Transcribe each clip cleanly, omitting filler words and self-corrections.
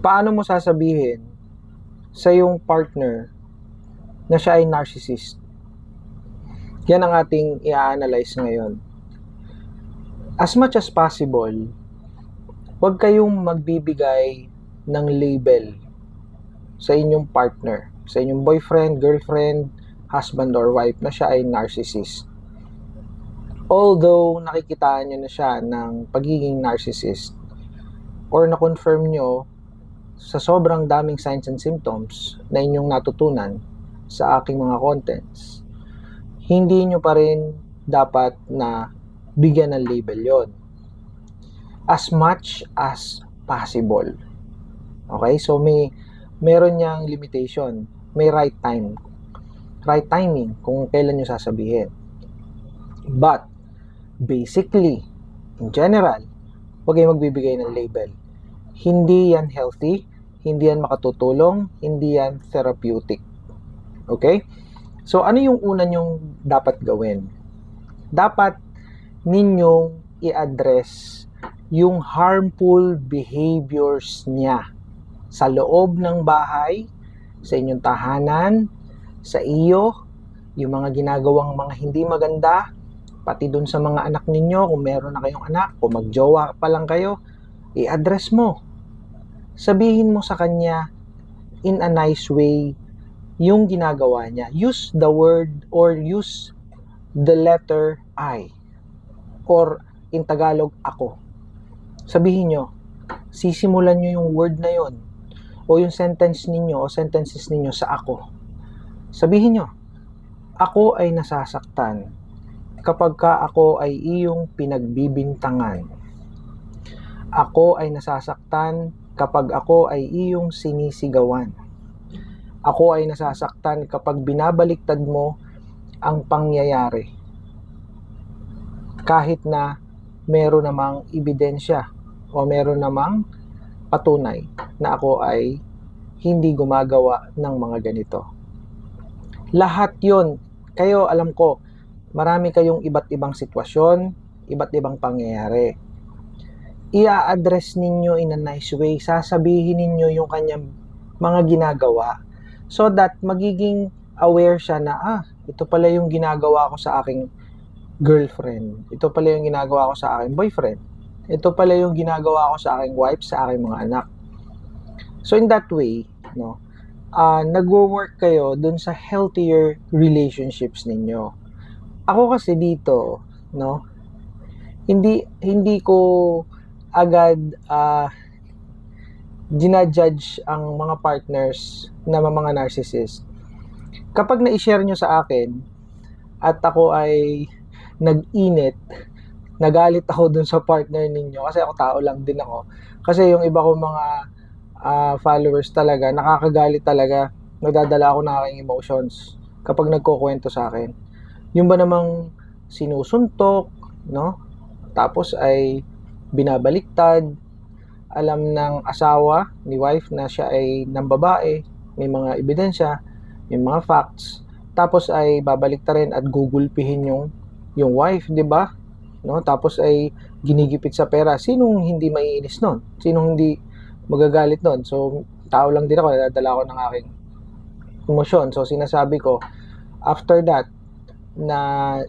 Paano mo sasabihin sa iyong partner na siya ay narcissist? Yan ang ating i-analyze ngayon. As much as possible, huwag kayong magbibigay ng label sa inyong partner, sa inyong boyfriend, girlfriend, husband or wife na siya ay narcissist. Although nakikitaan nyo na siya ng pagiging narcissist or na-confirm nyo sa sobrang daming signs and symptoms na inyong natutunan sa aking mga contents, hindi nyo pa rin dapat na bigyan ng label yon. As much as possible. Okay? So meron niyang limitation. May right time. Right timing kung kailan nyo sasabihin. But, basically, in general, huwag kayong magbibigay ng label. Hindi yan healthy, hindi yan makatutulong, hindi yan therapeutic. Okay? So, ano yung una nyong dapat gawin? Dapat ninyong i-address yung harmful behaviors niya sa loob ng bahay, sa inyong tahanan, sa iyo, yung mga ginagawang mga hindi maganda, pati dun sa mga anak ninyo, kung meron na kayong anak, kung magjowa pa lang kayo, i-address mo. Sabihin mo sa kanya in a nice way yung ginagawa niya. Use the word or use the letter I or in Tagalog, ako. Sabihin nyo, sisimulan nyo yung word na yon o yung sentence ninyo o sentences ninyo sa ako. Sabihin nyo, ako ay nasasaktan kapag ka ako ay iyong pinagbibintangan. Ako ay nasasaktan kapag ako ay iyong sinisigawan. Ako ay nasasaktan kapag binabaliktad mo ang pangyayari. Kahit na meron namang ebidensya o meron namang patunay na ako ay hindi gumagawa ng mga ganito. Lahat yon, kayo alam ko, marami kayong iba't ibang sitwasyon, iba't ibang pangyayari. I-address ninyo in a nice way, sasabihin ninyo yung kanyang mga ginagawa so that magiging aware siya na, ito pala yung ginagawa ko sa aking girlfriend. Ito pala yung ginagawa ko sa aking boyfriend. Ito pala yung ginagawa ko sa aking wife, sa aking mga anak. So in that way, nagwo-work kayo dun sa healthier relationships ninyo. Ako kasi dito, hindi ko agad ginajudge ang mga partners na mga narcissist. Kapag na-share nyo sa akin at ako ay nag-init, nagalit ako dun sa partner ninyo kasi ako tao lang din ako. Kasi yung iba ko mga followers talaga, nakakagalit talaga. Nagdadala ako ng aking emotions kapag nagkukwento sa akin. Yung ba namang sinusuntok, tapos ay binabaliktad, alam ng asawa ni wife na siya ay ng babae, may mga ebidensya, may mga facts, tapos ay babaliktarin at gugulpihin yung wife, di ba? Tapos ay ginigipit sa pera. Sinong hindi maiinis nun? Sinong hindi magagalit nun? So, tao lang din ako, nadadala ako ng aking emosyon. So, sinasabi ko, after that, na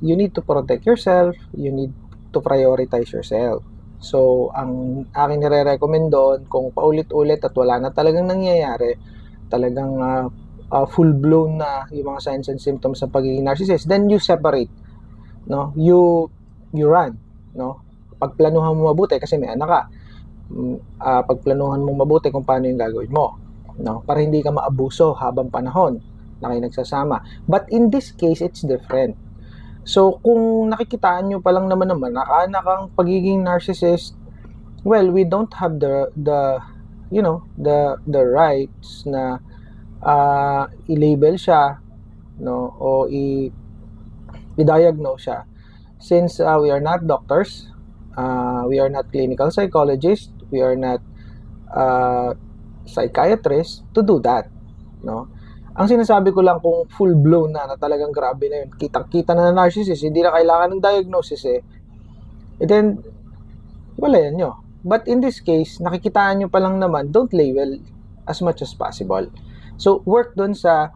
you need to protect yourself, you need to prioritize yourself. So, ang aking nire-recommend doon, kung paulit-ulit at wala na talagang nangyayari, talagang full-blown na yung mga signs and symptoms sa pagiging narcissist, then you separate. You run. Pagplanuhan mo mabuti, kasi may anak ka, pagplanuhan mo mabuti kung paano yung gagawin mo. Para hindi ka maabuso habang panahon na kayo nagsasama. But in this case, it's different. So, kung nakikitaan nyo pa lang naman nakaanak ang pagiging narcissist, well, we don't have the rights na i-label siya, o i-diagnose siya. Since we are not doctors, we are not clinical psychologists, we are not psychiatrists to do that, Ang sinasabi ko lang, kung full-blown na talagang grabe na yun, kitang-kita na narcissist, hindi na kailangan ng diagnosis then, wala yan nyo. But in this case, nakikitaan nyo pa lang naman, don't label as much as possible. So, work dun sa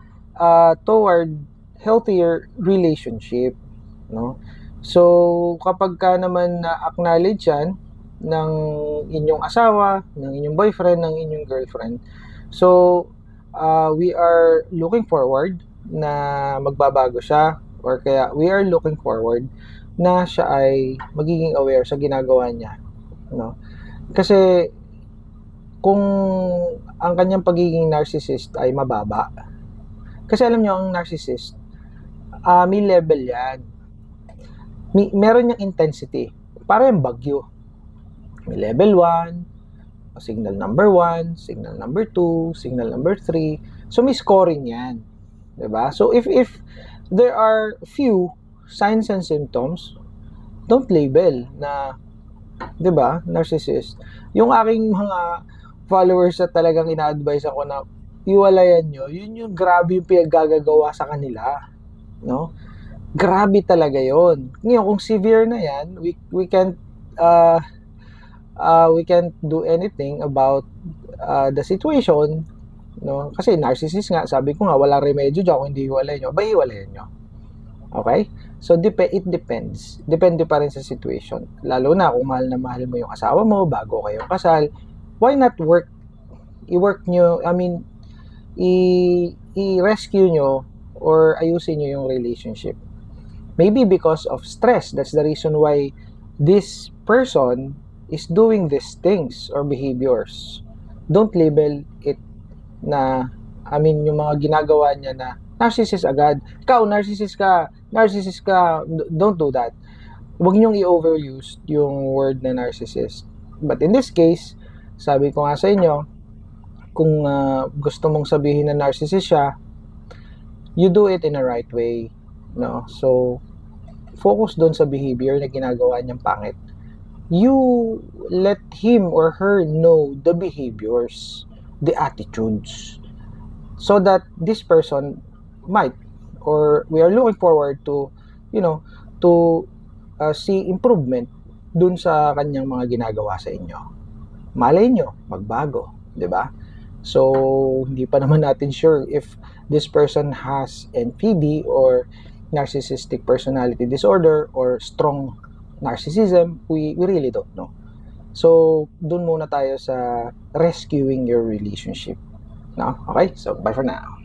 toward healthier relationship, no? So, kapag ka naman na-acknowledge yan ng inyong asawa, ng inyong boyfriend, ng inyong girlfriend, so, we are looking forward na magbabago siya, or kaya we are looking forward na siya ay magiging aware sa ginagawa niya, no? Kasi kung ang kanyang pagiging narcissist ay mababa, kasi alam niyo ang narcissist, may level yan. Meron niyang intensity. Para yung bagyo. May level 1, signal number 1, signal number 2, signal number 3. So, may scoring yan. Diba? So, if there are few signs and symptoms, don't label na, diba, narcissist. Yung aking mga followers na talagang ina-advise ako na iwalayan nyo, yun yung grabe yung pinaggagawa sa kanila. No? Grabe talaga yon. Ngayon, kung severe na yan, we can't do anything about the situation, no? Kasi narcissist nga, sabi ko nga, walang remedyo dyan kung hindi hiwalay nyo, hiwalayan nyo. Okay? So, it depends. Depende pa rin sa situation. Lalo na kung mahal na mahal mo yung asawa mo, bago kayong kasal, why not i-work nyo, i-rescue nyo or ayusin nyo yung relationship. Maybe because of stress. That's the reason why this person is doing these things or behaviors. Don't label it na, yung mga ginagawa niya na narcissist agad. Ikaw, narcissist ka. Don't do that. Huwag niyong i-overuse yung word na narcissist. But in this case, sabi ko nga sa inyo, kung gusto mong sabihin na narcissist siya, you do it in a right way. No? So, focus doon sa behavior na ginagawa niyang pangit. You let him or her know the behaviors, the attitudes, so that this person might, or we are looking forward to, see improvement dun sa kanyang mga ginagawa sa inyo. Malay nyo, magbago, di ba? So, hindi pa naman natin sure if this person has NPD or narcissistic personality disorder or strong narcissism. We really don't know. So, dun muna tayo sa rescuing your relationship. No? Okay? So, bye for now.